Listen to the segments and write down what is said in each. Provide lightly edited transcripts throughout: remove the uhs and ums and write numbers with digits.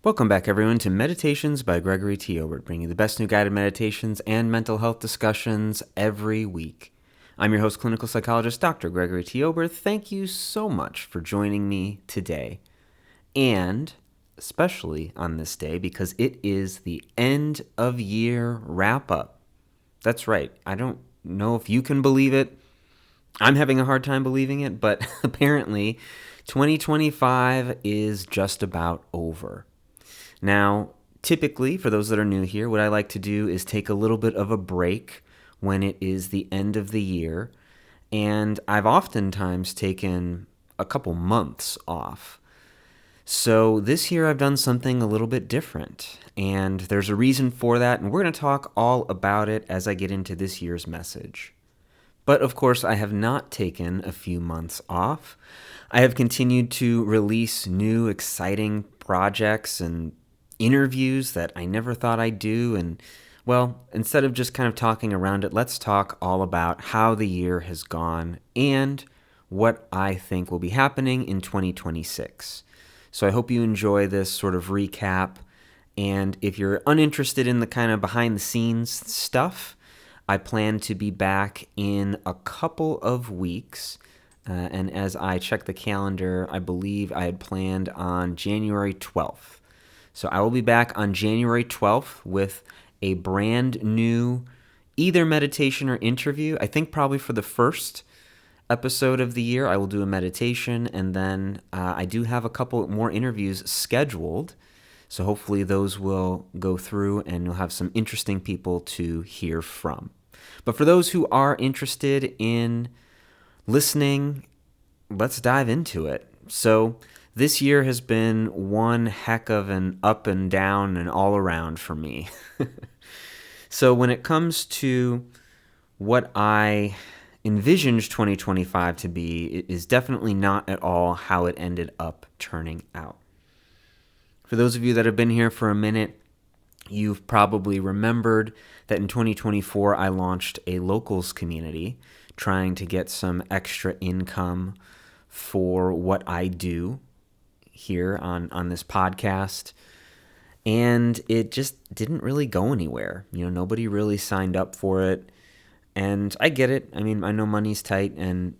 Welcome back, everyone, to Meditations by Gregory T. Obert, bringing you the best new guided meditations and mental health discussions every week. I'm your host, clinical psychologist, Dr. Gregory T. Obert. Thank you so much for joining me today, and especially on this day because it is the end of year wrap-up. That's right. I don't know if you can believe it. I'm having a hard time believing it, but apparently 2025 is just about over. Now, typically, for those that are new here, what I like to do is take a little bit of a break when it is the end of the year, and I've oftentimes taken a couple months off. So this year I've done something a little bit different, and there's a reason for that, and we're going to talk all about it as I get into this year's message. But of course, I have not taken a few months off. I have continued to release new, exciting projects and interviews that I never thought I'd do. And, well, instead of just kind of talking around it, let's talk all about how the year has gone and what I think will be happening in 2026. So I hope you enjoy this sort of recap. And if you're uninterested in the kind of behind-the-scenes stuff, I plan to be back in a couple of weeks. And as I check the calendar, I believe I had planned on January 12th. So I will be back on January 12th with a brand new either meditation or interview. I think probably for the first episode of the year, I will do a meditation, and then I do have a couple more interviews scheduled. So hopefully those will go through and you'll have some interesting people to hear from. But for those who are interested in listening, let's dive into it. So this year has been one heck of an up and down and all around for me. So when it comes to what I envisioned 2025 to be, it is definitely not at all how it ended up turning out. For those of you that have been here for a minute, you've probably remembered that in 2024 I launched a locals community trying to get some extra income for what I do here on this podcast, and it just didn't really go anywhere. Nobody really signed up for it, and I get it. I mean, I know money's tight, and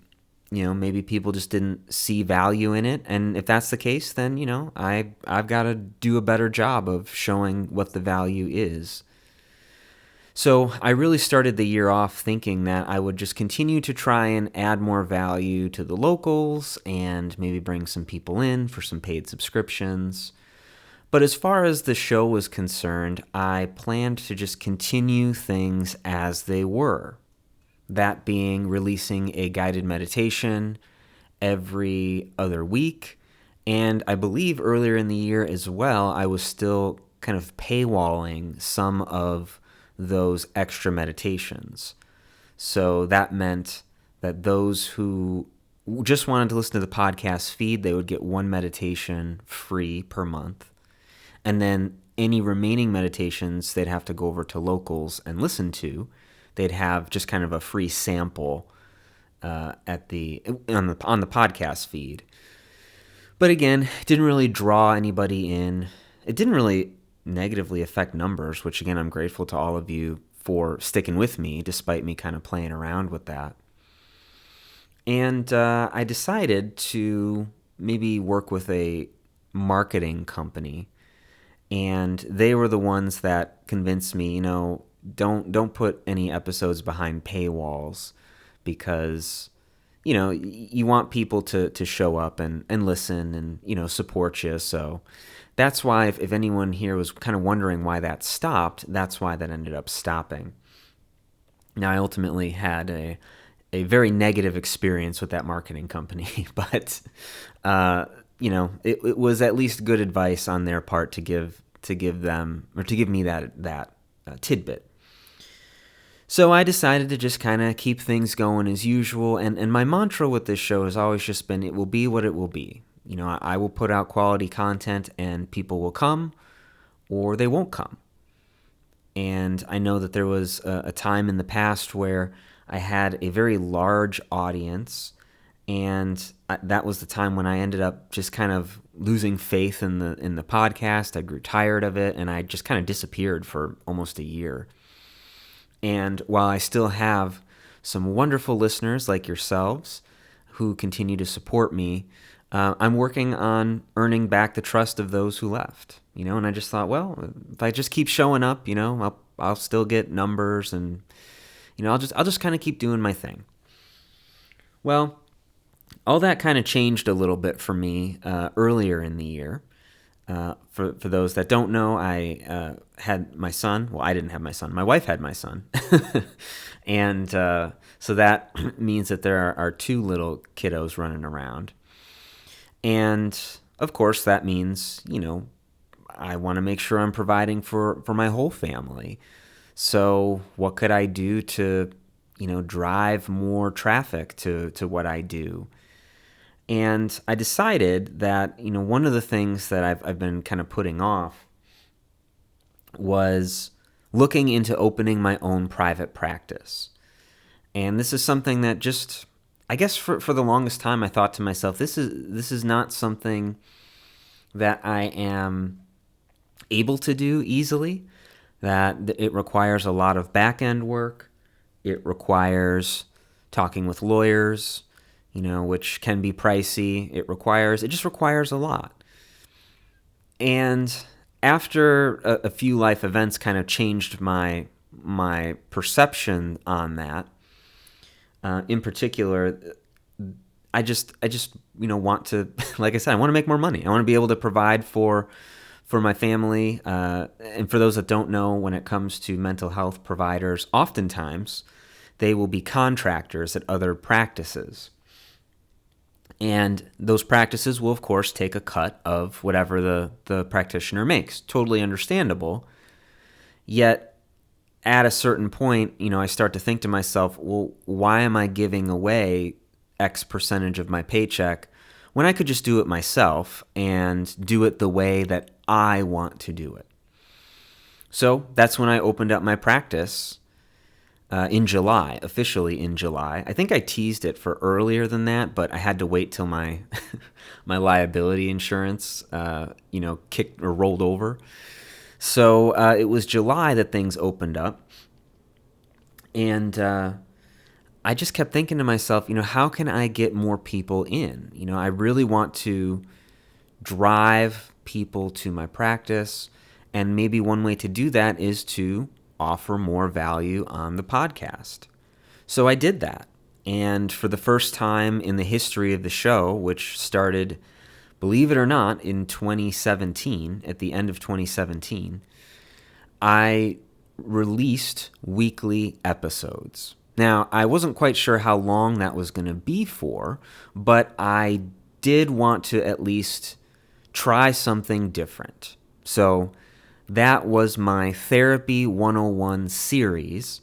maybe people just didn't see value in it, and if that's the case, then I've got to do a better job of showing what the value is. So I really started the year off thinking that I would just continue to try and add more value to the locals and maybe bring some people in for some paid subscriptions. But as far as the show was concerned, I planned to just continue things as they were. That being releasing a guided meditation every other week. And I believe earlier in the year as well, I was still kind of paywalling some of those extra meditations. So that meant that those who just wanted to listen to the podcast feed, they would get one meditation free per month. And then any remaining meditations they'd have to go over to locals and listen to. They'd have just kind of a free sample on the podcast feed. But again, it didn't really draw anybody in. It didn't really negatively affect numbers, which again, I'm grateful to all of you for sticking with me despite me kind of playing around with that. And I decided to maybe work with a marketing company, and they were the ones that convinced me, don't put any episodes behind paywalls because you want people to show up and listen and support you. So that's why if anyone here was kind of wondering why that stopped, that's why that ended up stopping. Now, I ultimately had a very negative experience with that marketing company, but it was at least good advice on their part to give them, or to give me that tidbit. So I decided to just kind of keep things going as usual, and my mantra with this show has always just been, it will be what it will be. I will put out quality content and people will come or they won't come. And I know that there was a time in the past where I had a very large audience And that was the time when I ended up just kind of losing faith in the podcast. I grew tired of it, and I just kind of disappeared for almost a year. And while I still have some wonderful listeners like yourselves who continue to support me, I'm working on earning back the trust of those who left. And I just thought, well, if I just keep showing up, I'll still get numbers, and I'll just kind of keep doing my thing. Well, all that kind of changed a little bit for me earlier in the year. For those that don't know, I had my son. Well, I didn't have my son. My wife had my son. And so that means that there are two little kiddos running around. And, of course, that means, I want to make sure I'm providing for my whole family. So what could I do to, drive more traffic to what I do? And I decided that, one of the things that I've been kind of putting off was looking into opening my own private practice. And this is something that just, I guess for the longest time, I thought to myself, this is not something that I am able to do easily, that it requires a lot of back-end work. It requires talking with lawyers, which can be pricey. It just requires a lot. And after a few life events kind of changed my perception on that, in particular, I just want to, like I said, I want to make more money. I want to be able to provide for my family. And for those that don't know, when it comes to mental health providers, oftentimes they will be contractors at other practices. And those practices will, of course, take a cut of whatever the practitioner makes. Totally understandable. Yet, at a certain point, I start to think to myself, well, why am I giving away X percentage of my paycheck when I could just do it myself and do it the way that I want to do it? So that's when I opened up my practice in July, officially in July. I think I teased it for earlier than that, but I had to wait till my my liability insurance, kicked or rolled over. So it was July that things opened up, and I just kept thinking to myself, how can I get more people in? I really want to drive people to my practice, and maybe one way to do that is to offer more value on the podcast. So I did that. And for the first time in the history of the show, which started, believe it or not, in 2017, at the end of 2017, I released weekly episodes. Now, I wasn't quite sure how long that was going to be for, but I did want to at least try something different. So that was my Therapy 101 series,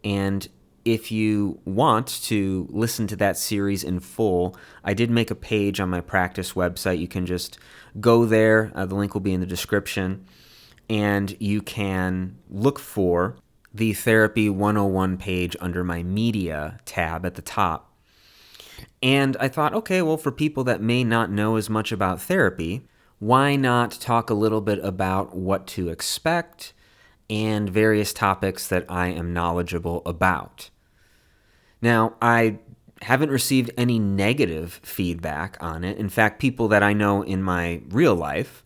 and if you want to listen to that series in full, I did make a page on my practice website. You can just go there. The link will be in the description, and you can look for the Therapy 101 page under my Media tab at the top. And I thought, okay, well, for people that may not know as much about therapy, why not talk a little bit about what to expect and various topics that I am knowledgeable about? Now, I haven't received any negative feedback on it. In fact, people that I know in my real life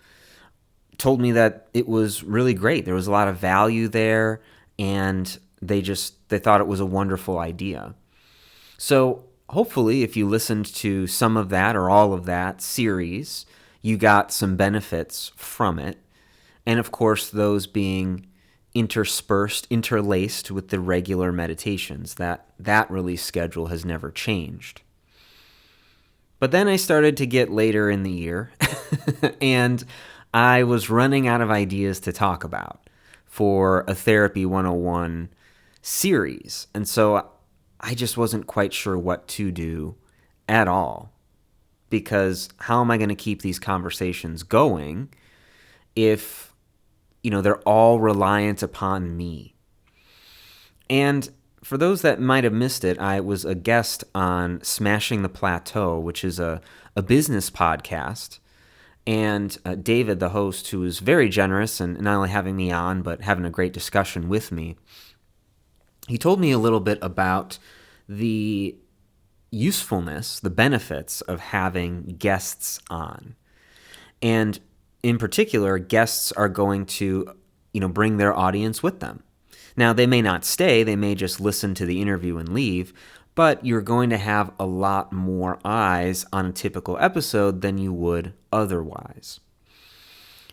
told me that it was really great. There was a lot of value there, and they thought it was a wonderful idea. So hopefully, if you listened to some of that or all of that series, you got some benefits from it. And of course, those being interlaced with the regular meditations. That release schedule has never changed. But then I started to get later in the year, and I was running out of ideas to talk about for a Therapy 101 series. And so I just wasn't quite sure what to do at all. Because how am I going to keep these conversations going if, they're all reliant upon me? And for those that might have missed it, I was a guest on Smashing the Plateau, which is a business podcast. And David, the host, who was very generous and not only having me on, but having a great discussion with me, he told me a little bit about the usefulness, the benefits of having guests on. And in particular, guests are going to, bring their audience with them. Now, they may not stay, they may just listen to the interview and leave, but you're going to have a lot more eyes on a typical episode than you would otherwise.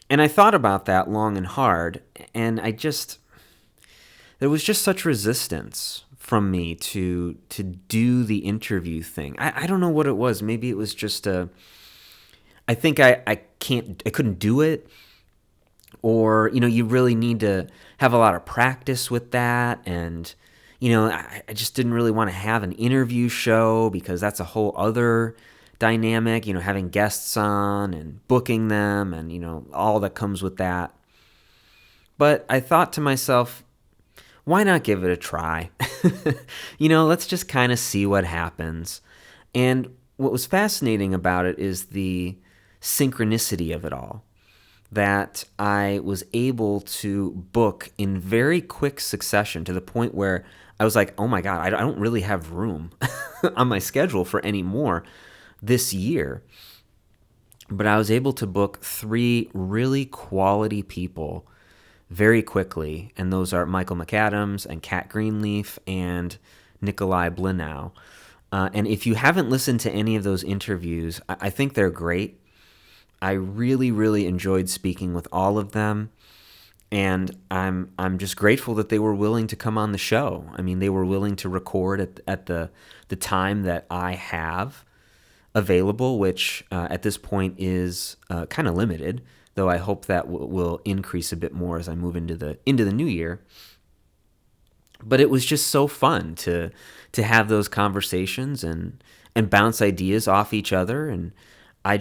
And I thought about that long and hard, and there was just such resistance from me to do the interview thing. I don't know what it was. Maybe it was just I think I couldn't do it, or you really need to have a lot of practice with that, and I just didn't really want to have an interview show because that's a whole other dynamic, having guests on and booking them and all that comes with that. But I thought to myself, why not give it a try? Let's just kind of see what happens. And what was fascinating about it is the synchronicity of it all, that I was able to book in very quick succession to the point where I was like, oh my God, I don't really have room on my schedule for any more this year. But I was able to book 3 really quality people very quickly, and those are Michael McAdams and Kat Greenleaf and Nikolai Blinnow. And if you haven't listened to any of those interviews, I think they're great. I really, really enjoyed speaking with all of them, and I'm just grateful that they were willing to come on the show. I mean, they were willing to record at the time that I have available, which at this point is kind of limited, though I hope that will increase a bit more as I move into the new year. But it was just so fun to have those conversations and bounce ideas off each other, and I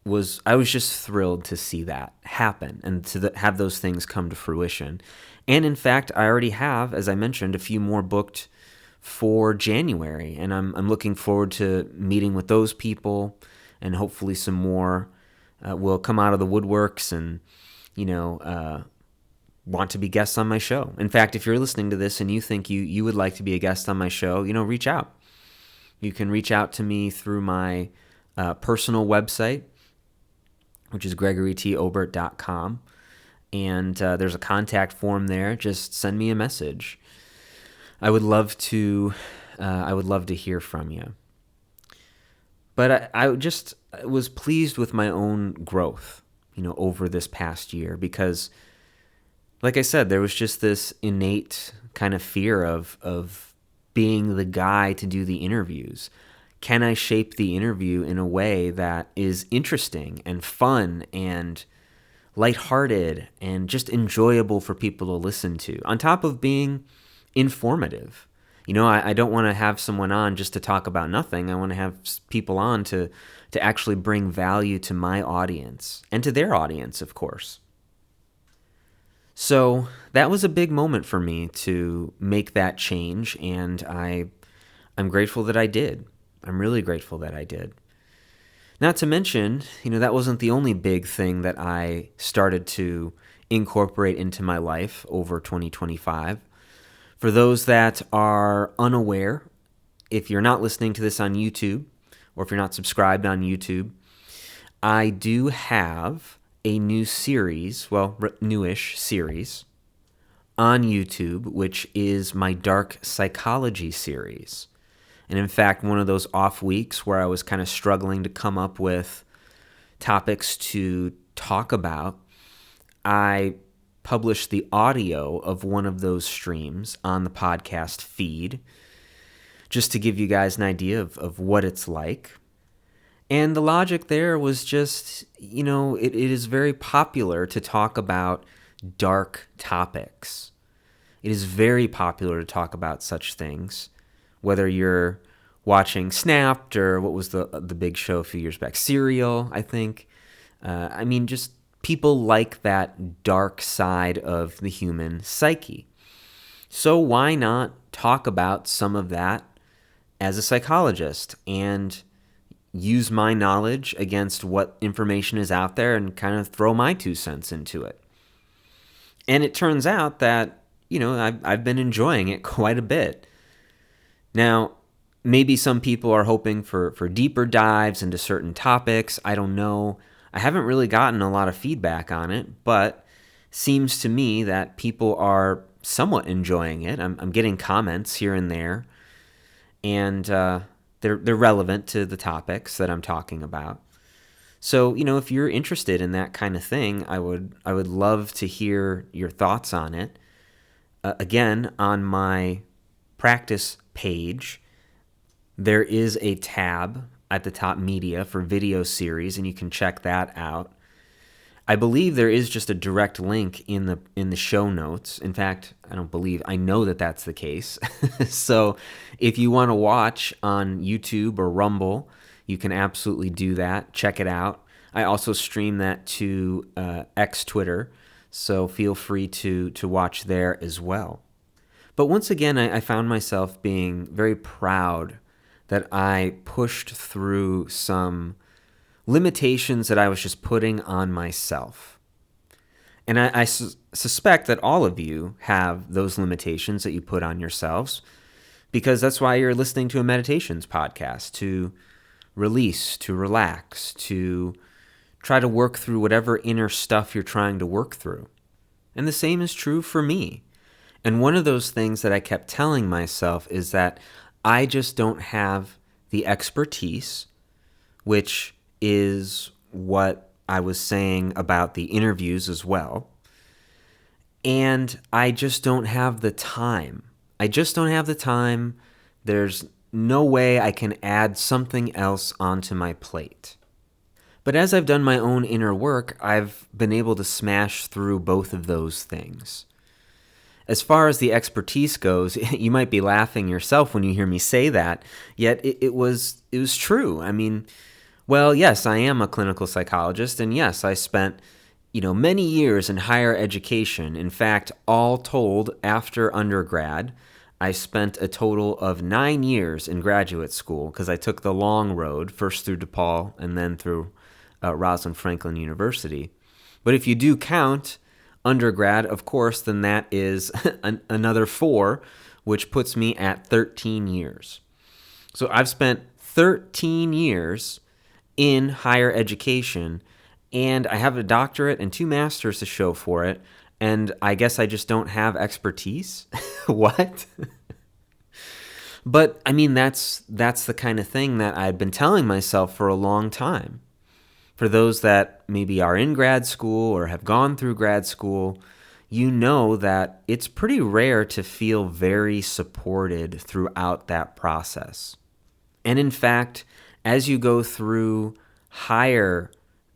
was just thrilled to see that happen and to have those things come to fruition. And in fact, I already have, as I mentioned, a few more booked for January, and I'm looking forward to meeting with those people, and hopefully some more will come out of the woodworks and want to be guests on my show. In fact, if you're listening to this and you think you would like to be a guest on my show, reach out. You can reach out to me through my personal website, which is gregorytobert.com. And there's a contact form there. Just send me a message. I would love to hear from you. But I just was pleased with my own growth, over this past year, because, like I said, there was just this innate kind of fear of being the guy to do the interviews. Can I shape the interview in a way that is interesting and fun and lighthearted and just enjoyable for people to listen to, on top of being informative? I don't want to have someone on just to talk about nothing. I want to have people on to actually bring value to my audience and to their audience, of course. So that was a big moment for me to make that change, and I'm grateful that I did. I'm really grateful that I did. Not to mention, that wasn't the only big thing that I started to incorporate into my life over 2025. For those that are unaware, if you're not listening to this on YouTube, or if you're not subscribed on YouTube, I do have a new series, newish series, on YouTube, which is my dark psychology series. And in fact, one of those off weeks where I was kind of struggling to come up with topics to talk about, I published the audio of one of those streams on the podcast feed, just to give you guys an idea of what it's like. And the logic there was just, it is very popular to talk about dark topics. It is very popular to talk about such things, whether you're watching Snapped or what was the big show a few years back, Serial, I think. Just people like that dark side of the human psyche. So why not talk about some of that as a psychologist and use my knowledge against what information is out there and kind of throw my 2 cents into it. And it turns out that, I've been enjoying it quite a bit. Now, maybe some people are hoping for deeper dives into certain topics. I don't know. I haven't really gotten a lot of feedback on it, but seems to me that people are somewhat enjoying it. I'm getting comments here and there, and they're relevant to the topics that I'm talking about. So, if you're interested in that kind of thing, I would love to hear your thoughts on it. Again, on my practice page, there is a tab at the top, media, for video series, and you can check that out. I believe there is just a direct link in the show notes. In fact, I know that that's the case. So if you want to watch on YouTube or Rumble, you can absolutely do that. Check it out. I also stream that to X Twitter, so feel free to watch there as well. But once again, I found myself being very proud that I pushed through some limitations that I was just putting on myself. And I suspect that all of you have those limitations that you put on yourselves, because that's why you're listening to a meditations podcast, to release, to relax, to try to work through whatever inner stuff you're trying to work through. And the same is true for me. And one of those things that I kept telling myself is that I just don't have the expertise, which is what I was saying about the interviews as well. And I just don't have the time. There's no way I can add something else onto my plate. But as I've done my own inner work, I've been able to smash through both of those things. As far as the expertise goes, you might be laughing yourself when you hear me say that, yet it was true. I mean, well, yes, I am a clinical psychologist, and yes, I spent, many years in higher education. In fact, all told, after undergrad, I spent a total of 9 years in graduate school because I took the long road, first through DePaul and then through Rosalind Franklin University. But if you do count undergrad, of course, then that is another 4, which puts me at 13 years. So I've spent 13 years in higher education, and I have a doctorate and 2 masters to show for it, and I guess I just don't have expertise? What? But, I mean, that's the kind of thing that I've been telling myself for a long time. For those that maybe are in grad school or have gone through grad school, you know that it's pretty rare to feel very supported throughout that process. And in fact, as you go through higher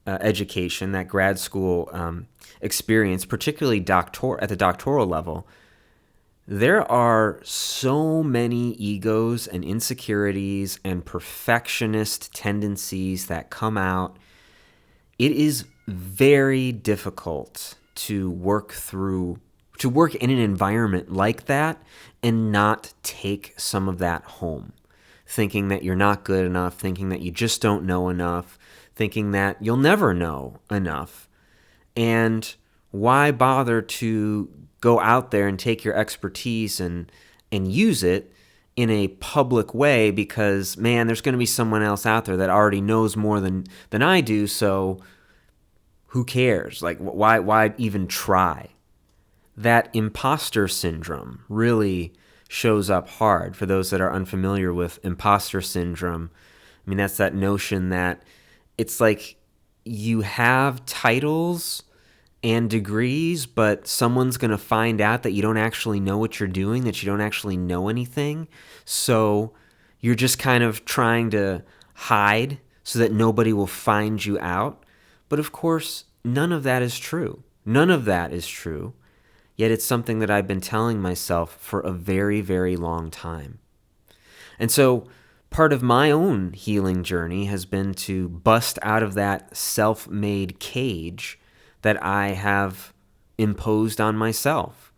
education, that grad school experience, particularly at the doctoral level, there are so many egos and insecurities and perfectionist tendencies that come out. It is very difficult to work in an environment like that and not take some of that home, thinking that you're not good enough, thinking that you just don't know enough, thinking that you'll never know enough. And why bother to go out there and take your expertise and use it in a public way, because, man, there's going to be someone else out there that already knows more than I do, so who cares? Like, why even try? That imposter syndrome really shows up hard for those that are unfamiliar with imposter syndrome. I mean, that's that notion that it's like you have titles and degrees, but someone's going to find out that you don't actually know what you're doing, that you don't actually know anything. So you're just kind of trying to hide so that nobody will find you out. But of course, none of that is true. None of that is true. Yet it's something that I've been telling myself for a very, very long time. And so part of my own healing journey has been to bust out of that self-made cage that I have imposed on myself.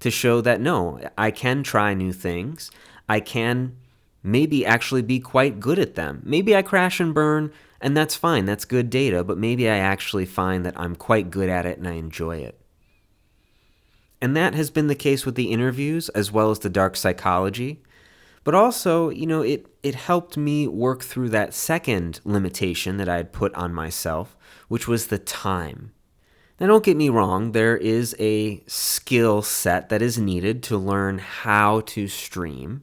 to show that no, I can try new things. I can maybe actually be quite good at them. Maybe I crash and burn, and that's fine. That's good data, but maybe I actually find that I'm quite good at it and I enjoy it. And that has been the case with the interviews as well as the dark psychology. But also, it helped me work through that second limitation that I had put on myself, which was the time. Now, don't get me wrong, there is a skill set that is needed to learn how to stream.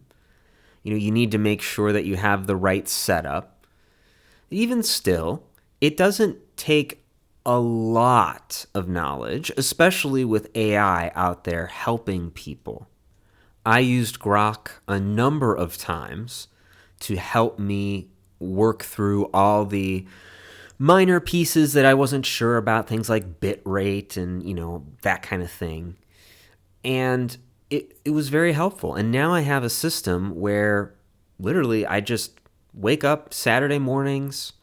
You need to make sure that you have the right setup. Even still, it doesn't take a lot of knowledge, especially with AI out there helping people. I used Grok a number of times to help me work through all the minor pieces that I wasn't sure about, things like bit rate and, that kind of thing. And it was very helpful. And now I have a system where literally I just wake up Saturday mornings.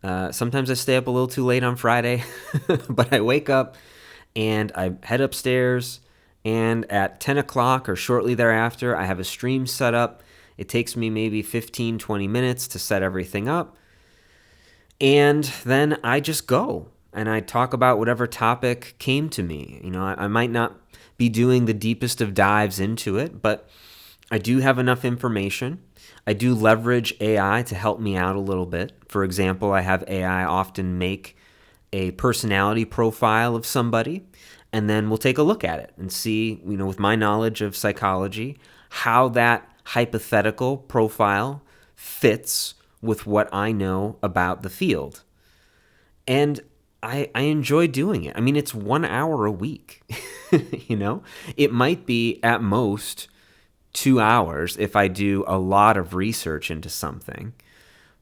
Sometimes I stay up a little too late on Friday, but I wake up and I head upstairs, and at 10 o'clock or shortly thereafter, I have a stream set up. It takes me maybe 15, 20 minutes to set everything up. And then I just go and I talk about whatever topic came to me. I might not be doing the deepest of dives into it, but I do have enough information. I do leverage AI to help me out a little bit. For example, I have AI often make a personality profile of somebody, and then we'll take a look at it and see, with my knowledge of psychology, how that hypothetical profile fits with what I know about the field. And I enjoy doing it. I mean, it's 1 hour a week. It might be at most 2 hours if I do a lot of research into something,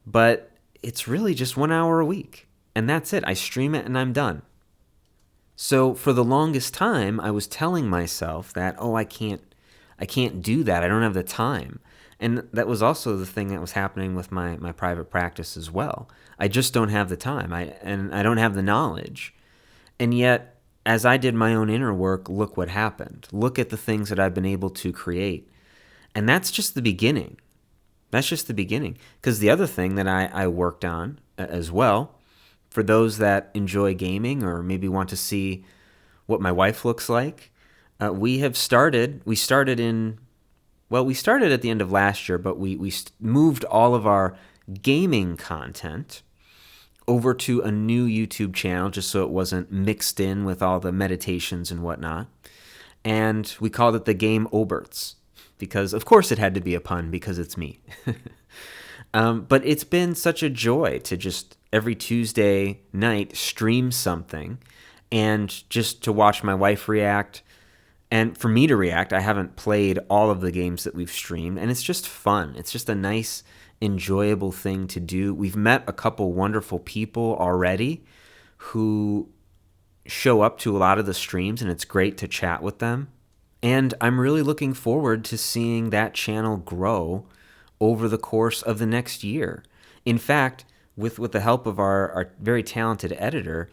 but it's really just 1 hour a week. And that's it. I stream it and I'm done. So for the longest time, I was telling myself that, I can't do that. I don't have the time. And that was also the thing that was happening with my private practice as well. I just don't have the time. And I don't have the knowledge. And yet, as I did my own inner work, look what happened. Look at the things that I've been able to create. And that's just the beginning. That's just the beginning. Because the other thing that I worked on as well, for those that enjoy gaming or maybe want to see what my wife looks like, we started at the end of last year, but we moved all of our gaming content over to a new YouTube channel just so it wasn't mixed in with all the meditations and whatnot. And we called it the Game Oberts because, of course, it had to be a pun because it's me. But it's been such a joy to just every Tuesday night stream something and just to watch my wife react. And for me to react, I haven't played all of the games that we've streamed, and it's just fun. It's just a nice, enjoyable thing to do. We've met a couple wonderful people already who show up to a lot of the streams, and it's great to chat with them. And I'm really looking forward to seeing that channel grow over the course of the next year. In fact, with the help of our very talented editor,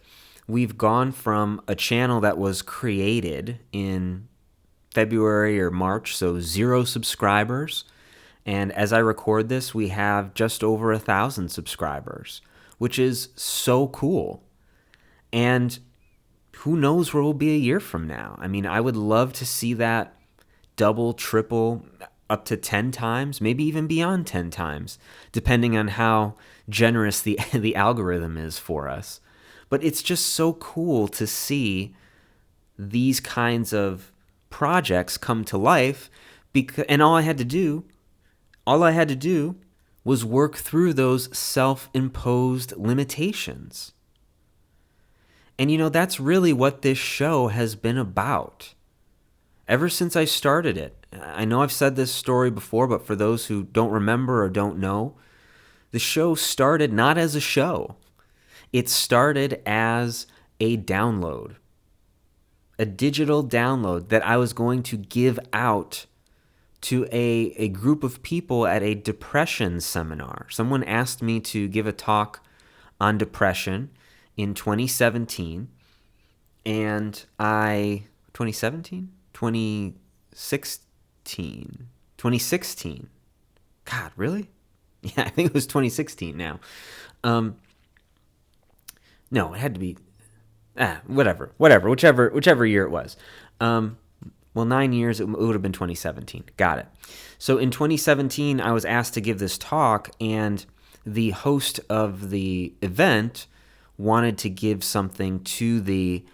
we've gone from a channel that was created in February or March, so 0 subscribers. And as I record this, we have just over 1,000 subscribers, which is so cool. And who knows where we'll be a year from now? I mean, I would love to see that double, triple, up to 10 times, maybe even beyond 10 times, depending on how generous the algorithm is for us. But it's just so cool to see these kinds of projects come to life, and all I had to do was work through those self-imposed limitations. And that's really what this show has been about. Ever since I started it, I know I've said this story before, but for those who don't remember or don't know, the show started not as a show. It started as a download, a digital download that I was going to give out to a group of people at a depression seminar. Someone asked me to give a talk on depression in 2017, and 2017? 2016. 2016. God, really? Yeah, I think it was 2016 now. No, it had to be whichever year it was. Well, 9 years, it would have been 2017. Got it. So in 2017, I was asked to give this talk, and the host of the event wanted to give something to the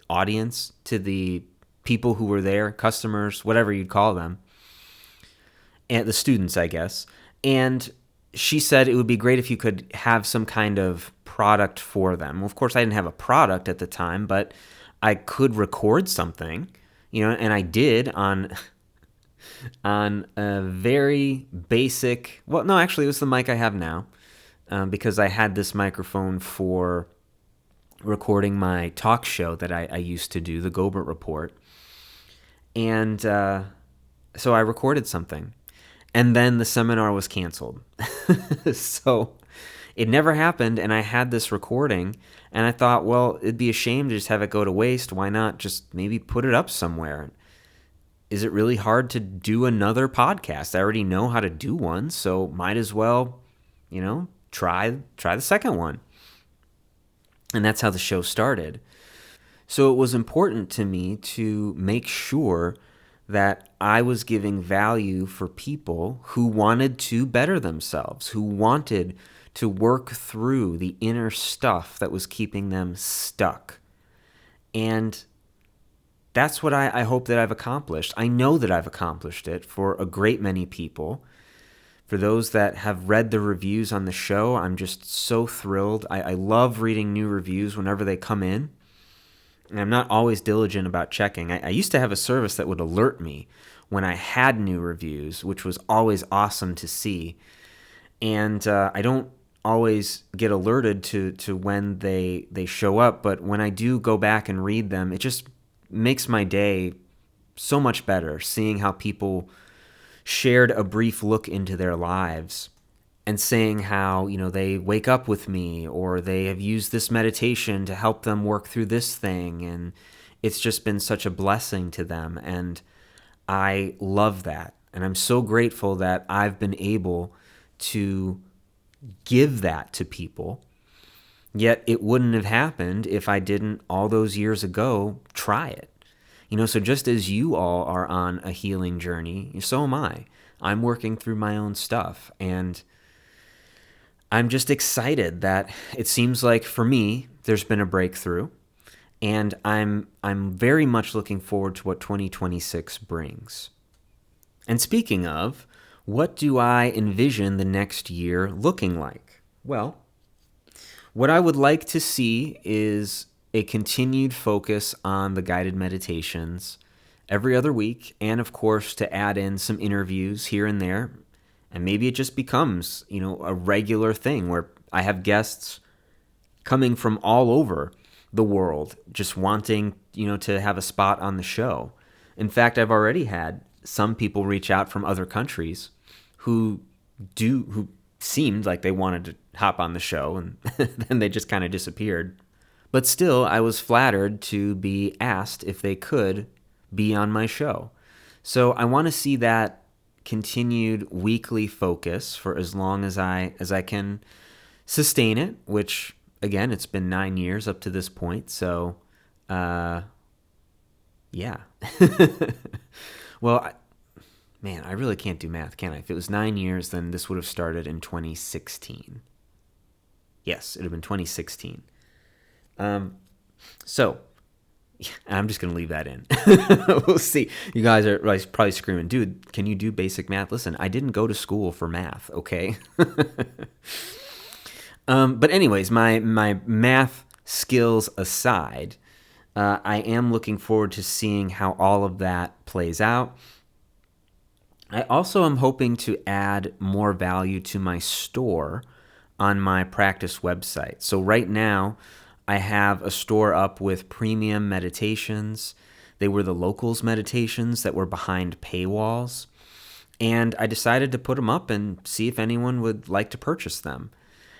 audience, to the people who were there, customers, whatever you'd call them, and the students, I guess. And she said it would be great if you could have some kind of product for them. Well, of course, I didn't have a product at the time, but I could record something, and I did on a very basic. Well, no, actually, it was the mic I have now, because I had this microphone for recording my talk show that I used to do, the Gobert Report, and so I recorded something. And then the seminar was canceled. So it never happened, and I had this recording, and I thought, well, it'd be a shame to just have it go to waste. Why not just maybe put it up somewhere? Is it really hard to do another podcast? I already know how to do one, so might as well, try the second one. And that's how the show started. So it was important to me to make sure that I was giving value for people who wanted to better themselves, who wanted to work through the inner stuff that was keeping them stuck. And that's what I hope that I've accomplished. I know that I've accomplished it for a great many people. For those that have read the reviews on the show, I'm just so thrilled. I love reading new reviews whenever they come in. And I'm not always diligent about checking. I used to have a service that would alert me when I had new reviews, which was always awesome to see. And I don't always get alerted to when they show up, but when I do go back and read them, it just makes my day so much better, seeing how people shared a brief look into their lives and saying how, they wake up with me, or they have used this meditation to help them work through this thing. And it's just been such a blessing to them. And I love that. And I'm so grateful that I've been able to give that to people. Yet it wouldn't have happened if I didn't, all those years ago, try it. So just as you all are on a healing journey, so am I. I'm working through my own stuff. And I'm just excited that it seems like for me, there's been a breakthrough, and I'm very much looking forward to what 2026 brings. And speaking of, what do I envision the next year looking like? Well, what I would like to see is a continued focus on the guided meditations every other week, and of course to add in some interviews here and there. And maybe it just becomes, a regular thing where I have guests coming from all over the world just wanting, to have a spot on the show. In fact, I've already had some people reach out from other countries who seemed like they wanted to hop on the show, and then they just kind of disappeared. But still, I was flattered to be asked if they could be on my show. So I want to see that continued weekly focus for as long as I can sustain it, which again, it's been 9 years up to this point. So, yeah. Well, I really can't do math, can I? If it was 9 years, then this would have started in 2016. Yes, it would have been 2016. So I'm just going to leave that in. We'll see. You guys are probably screaming, dude, can you do basic math? Listen, I didn't go to school for math, okay? But anyways, my math skills aside, I am looking forward to seeing how all of that plays out. I also am hoping to add more value to my store on my practice website. So right now, I have a store up with premium meditations. They were the locals meditations that were behind paywalls. And I decided to put them up and see if anyone would like to purchase them.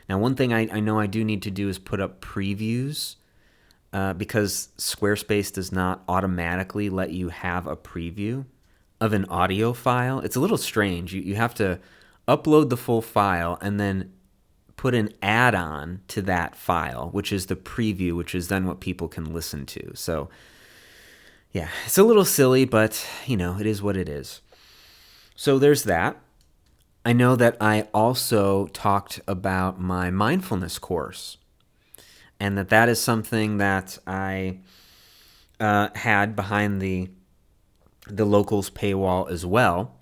Now, one thing I know I do need to do is put up previews because Squarespace does not automatically let you have a preview of an audio file. It's a little strange. You have to upload the full file and then put an add-on to that file, which is the preview, which is then what people can listen to. So yeah, it's a little silly, but it is what it is. So there's that. I know that I also talked about my mindfulness course, and that is something that I had behind the Locals paywall as well.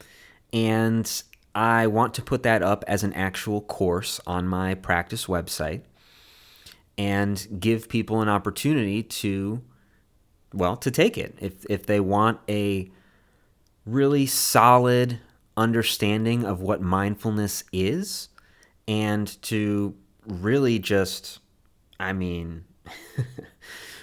And I want to put that up as an actual course on my practice website and give people an opportunity to take it. If they want a really solid understanding of what mindfulness is, and to really just,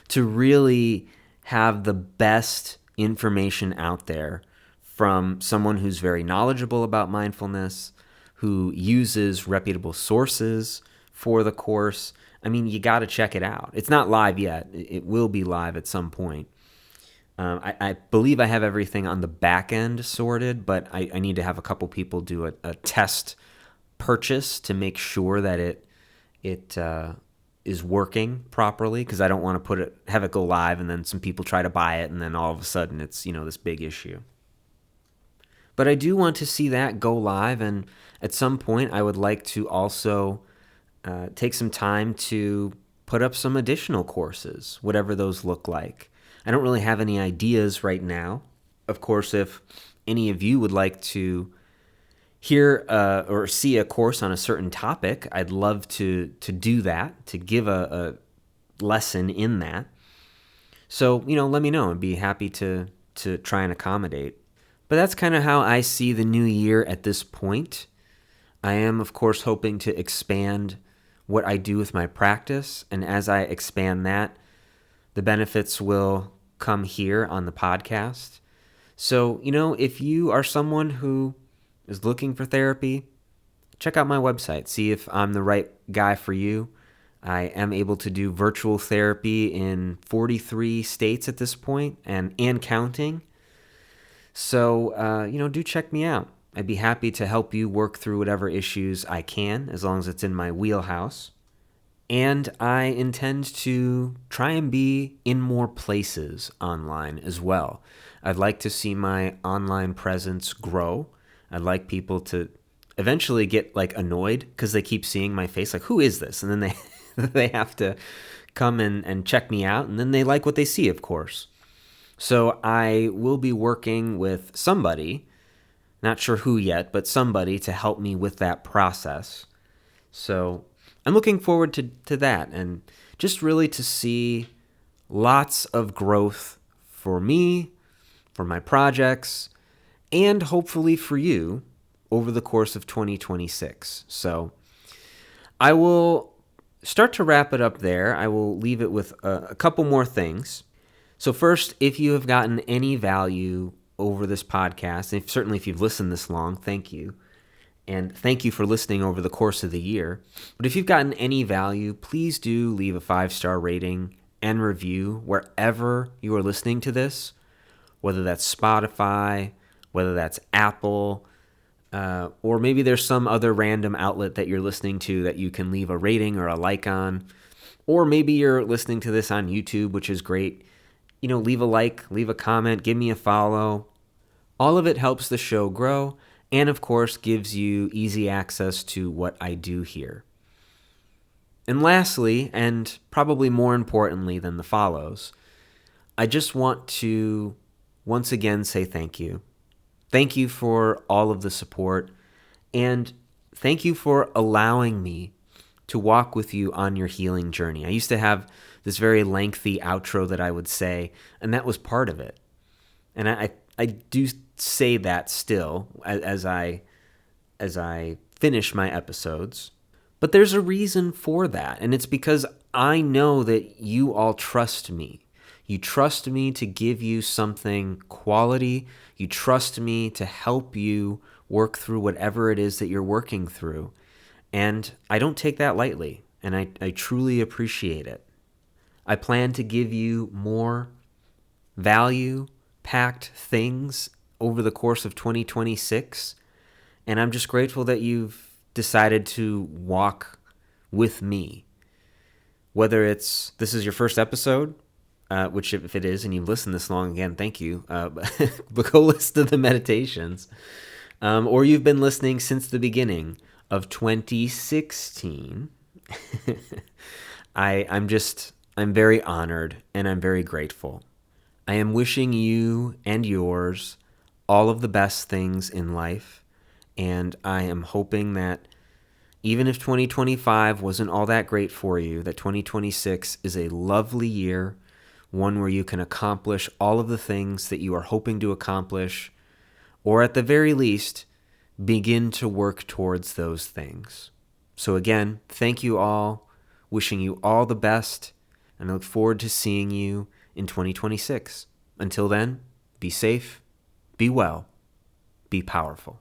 to really have the best information out there from someone who's very knowledgeable about mindfulness, who uses reputable sources for the course. You got to check it out. It's not live yet. It will be live at some point. I believe I have everything on the back end sorted, but I need to have a couple people do a test purchase to make sure that it is working properly, because I don't want to have it go live and then some people try to buy it and then all of a sudden it's this big issue. But I do want to see that go live, and at some point I would like to also take some time to put up some additional courses, whatever those look like. I don't really have any ideas right now. Of course, if any of you would like to hear or see a course on a certain topic, I'd love to do that, to give a lesson in that. So, let me know. I'd be happy to try and accommodate. But that's kind of how I see the new year at this point. I am, of course, hoping to expand what I do with my practice, and as I expand that, the benefits will come here on the podcast. So, if you are someone who is looking for therapy, check out my website. See if I'm the right guy for you. I am able to do virtual therapy in 43 states at this point, and counting. So, do check me out. I'd be happy to help you work through whatever issues I can, as long as it's in my wheelhouse. And I intend to try and be in more places online as well. I'd like to see my online presence grow. I'd like people to eventually get annoyed because they keep seeing my face, who is this? And then they have to come and check me out, and then they like what they see, of course. So I will be working with somebody, not sure who yet, but somebody to help me with that process. So I'm looking forward to that, and just really to see lots of growth for me, for my projects, and hopefully for you over the course of 2026. So I will start to wrap it up there. I will leave it with a couple more things. So first, if you have gotten any value over this podcast, and certainly if you've listened this long, thank you. And thank you for listening over the course of the year. But if you've gotten any value, please do leave a 5-star rating and review wherever you are listening to this, whether that's Spotify, whether that's Apple, or maybe there's some other random outlet that you're listening to that you can leave a rating or a like on. Or maybe you're listening to this on YouTube, which is great. Leave a like, leave a comment, give me a follow. All of it helps the show grow, and of course gives you easy access to what I do here. And lastly, and probably more importantly than the follows, I just want to once again say thank you. Thank you for all of the support, and thank you for allowing me to walk with you on your healing journey. I used to have this very lengthy outro that I would say, and that was part of it. And I do say that still as I finish my episodes. But there's a reason for that, and it's because I know that you all trust me. You trust me to give you something quality. You trust me to help you work through whatever it is that you're working through. And I don't take that lightly, and I truly appreciate it. I plan to give you more value-packed things over the course of 2026, and I'm just grateful that you've decided to walk with me. Whether this is your first episode, which if it is and you've listened this long, again, thank you. But go listen to the meditations. Or you've been listening since the beginning of 2016. I'm very honored and I'm very grateful. I am wishing you and yours all of the best things in life, and I am hoping that even if 2025 wasn't all that great for you, that 2026 is a lovely year, one where you can accomplish all of the things that you are hoping to accomplish, or at the very least, begin to work towards those things. So again, thank you all, wishing you all the best, and I look forward to seeing you in 2026. Until then, be safe, be well, be powerful.